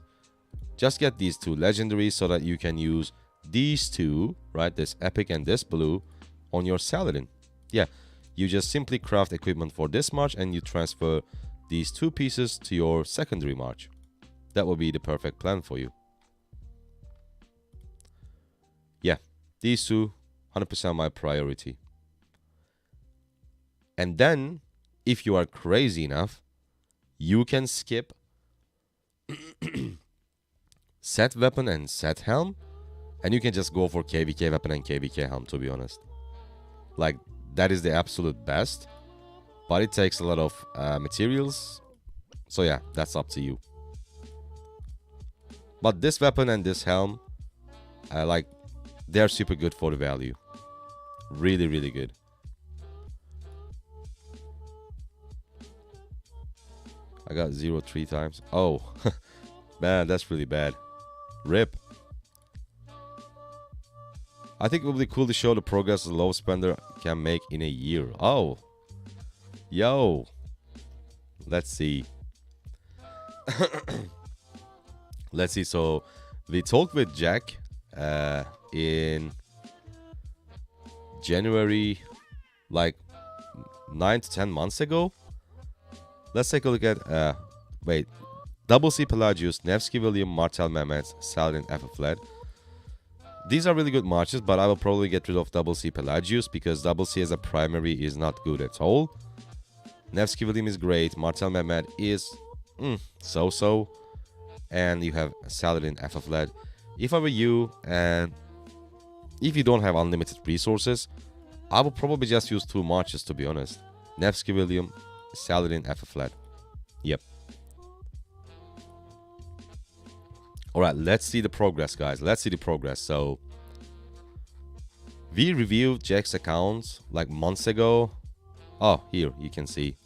Just get these two legendaries so that you can use these two, right? This epic and this blue on your Saladin. Yeah, you just simply craft equipment for this march and you transfer these two pieces to your secondary march. That will be the perfect plan for you. Yeah, these two, 100% my priority. And then, if you are crazy enough, you can skip set weapon and set helm, and you can just go for KVK weapon and KVK helm, to be honest. Like, that is the absolute best, but it takes a lot of materials. So yeah, that's up to you. But this weapon and this helm, like, they're super good for the value. Really, really good. I got 0 3 times. Oh, man, that's really bad. RIP. I think it would be cool to show the progress a low spender can make in a year. Oh. Yo. Let's see. Let's see. So, we talked with Jack in January, like 9 to 10 months ago. Let's take a look at, wait, Double C Pelagius, Nevsky William, Martel Mehmet, Saladin Ethelflaed. These are really good marches, but I will probably get rid of Double C Pelagius because Double C as a primary is not good at all. Nevsky William is great, Martel Mehmet is so-so, and you have Saladin Ethelflaed. If I were you, and if you don't have unlimited resources, I would probably just use 2 marches, to be honest. Nevsky William, Saladin Ethelflaed. Yep. Alright, let's see the progress, guys. Let's see the progress. So, we reviewed Jack's account like months ago. Oh, here, you can see.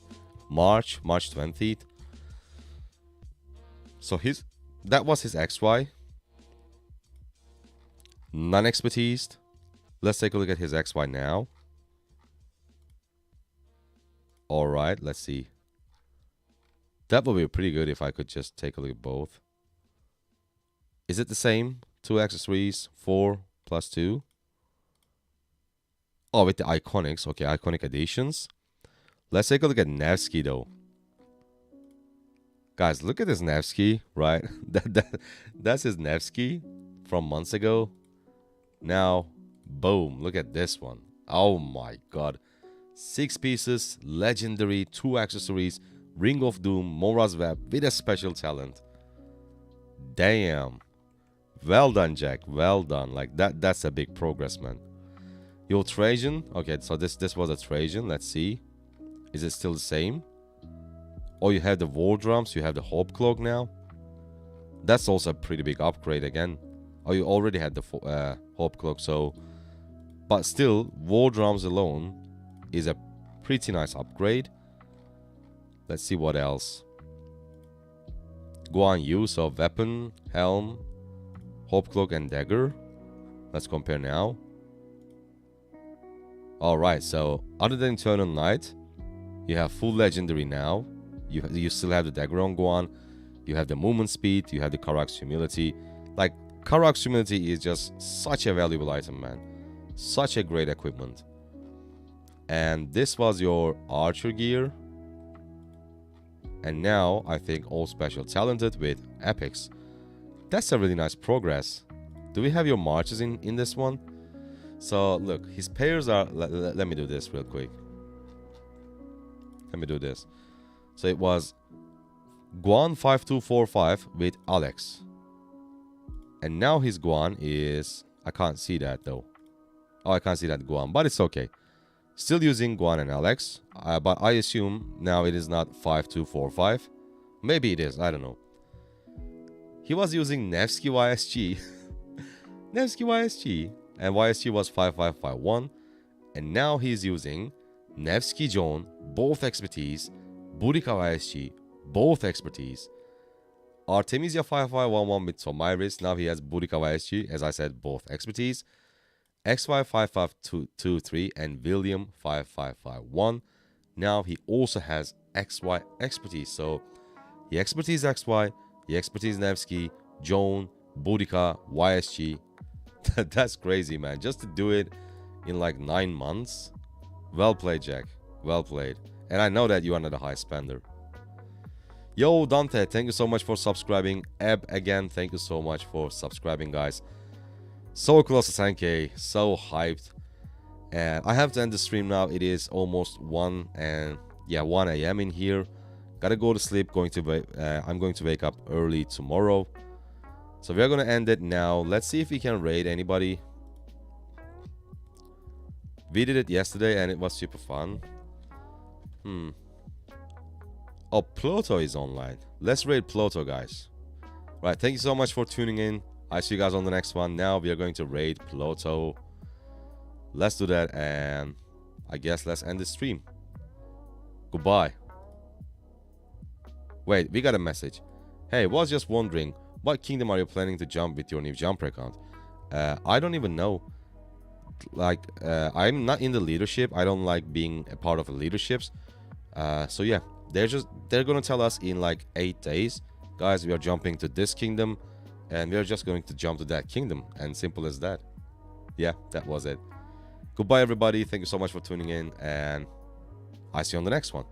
March 20th. So, that was his XY. Non-expertise. Let's take a look at his XY now. Alright, let's see. That would be pretty good if I could just take a look at both. Is it the same? 2 accessories, 4 plus 2. Oh, with the iconics. Okay, iconic additions. Let's take a look at Nevsky though. Guys, look at this Nevsky, right? That's his Nevsky from months ago. Now, boom, look at this one. Oh my god. 6 pieces, legendary, 2 accessories, Ring of Doom, Mora's Web with a special talent. Damn. Well done, Jack. Well done. Like that's a big progress, man. Your Trajan. Okay, so this was a Trajan. Let's see. Is it still the same? Oh, you have the War Drums. You have the Hope Cloak now. That's also a pretty big upgrade again. Oh, you already had the Hope Cloak, so... But still, War Drums alone is a pretty nice upgrade. Let's see what else. Guan Yu, so Weapon, Helm, Hope Cloak, and Dagger. Let's compare now. Alright, so other than Eternal Night, you have full legendary now. You still have the Dagger on Guan. You have the movement speed. You have the Karak's Humility. Like, Karak's Humility is just such a valuable item, man. Such a great equipment. And this was your Archer gear. And now, I think all special talented with Epics. That's a really nice progress. Do we have your marches in this one? So, look, his pairs are... Let me do this real quick. Let me do this. So it was Guan 5245 with Alex. And now his Guan is... I can't see that though. Oh, I can't see that Guan, but it's okay. Still using Guan and Alex. But I assume now it is not 5245. Maybe it is, I don't know. He was using Nevsky YSG. Nevsky YSG. And YSG was 5551. And now he's using Nevsky John, both expertise. Burica YSG, both expertise. Artemisia 5511 with Tomiris. Now he has Burica YSG, as I said, both expertise. XY 5523 and William 5551. Now he also has XY expertise. So he expertise XY, he expertise Nevsky, Joan, Burica, YSG. That's crazy, man. Just to do it in like 9 months. Well played, Jack. Well played. And I know that you are not a high spender. Yo, Dante, thank you so much for subscribing. Eb, again, thank you so much for subscribing, guys. So close to 10k, so hyped. And I have to end the stream now. It is almost 1 a.m. in here. Gotta go to sleep. I'm going to wake up early tomorrow. So we are gonna end it now. Let's see if we can raid anybody. We did it yesterday and it was super fun. Oh, Pluto is online. Let's raid Pluto, guys. Right, thank you so much for tuning in. I see you guys on the next one. Now we are going to raid Pluto. Let's do that, and I guess let's end the stream. Goodbye. Wait, we got a message. Hey, was just wondering, what kingdom are you planning to jump with your new jumper account? I don't even know. Like, I'm not in the leadership. I don't like being a part of the leaderships. So yeah, they're gonna tell us in like 8 days, guys, we are jumping to this kingdom, and we are just going to jump to that kingdom, and simple as that. Yeah, that was it. Goodbye, everybody. Thank you so much for tuning in, and I see you on the next one.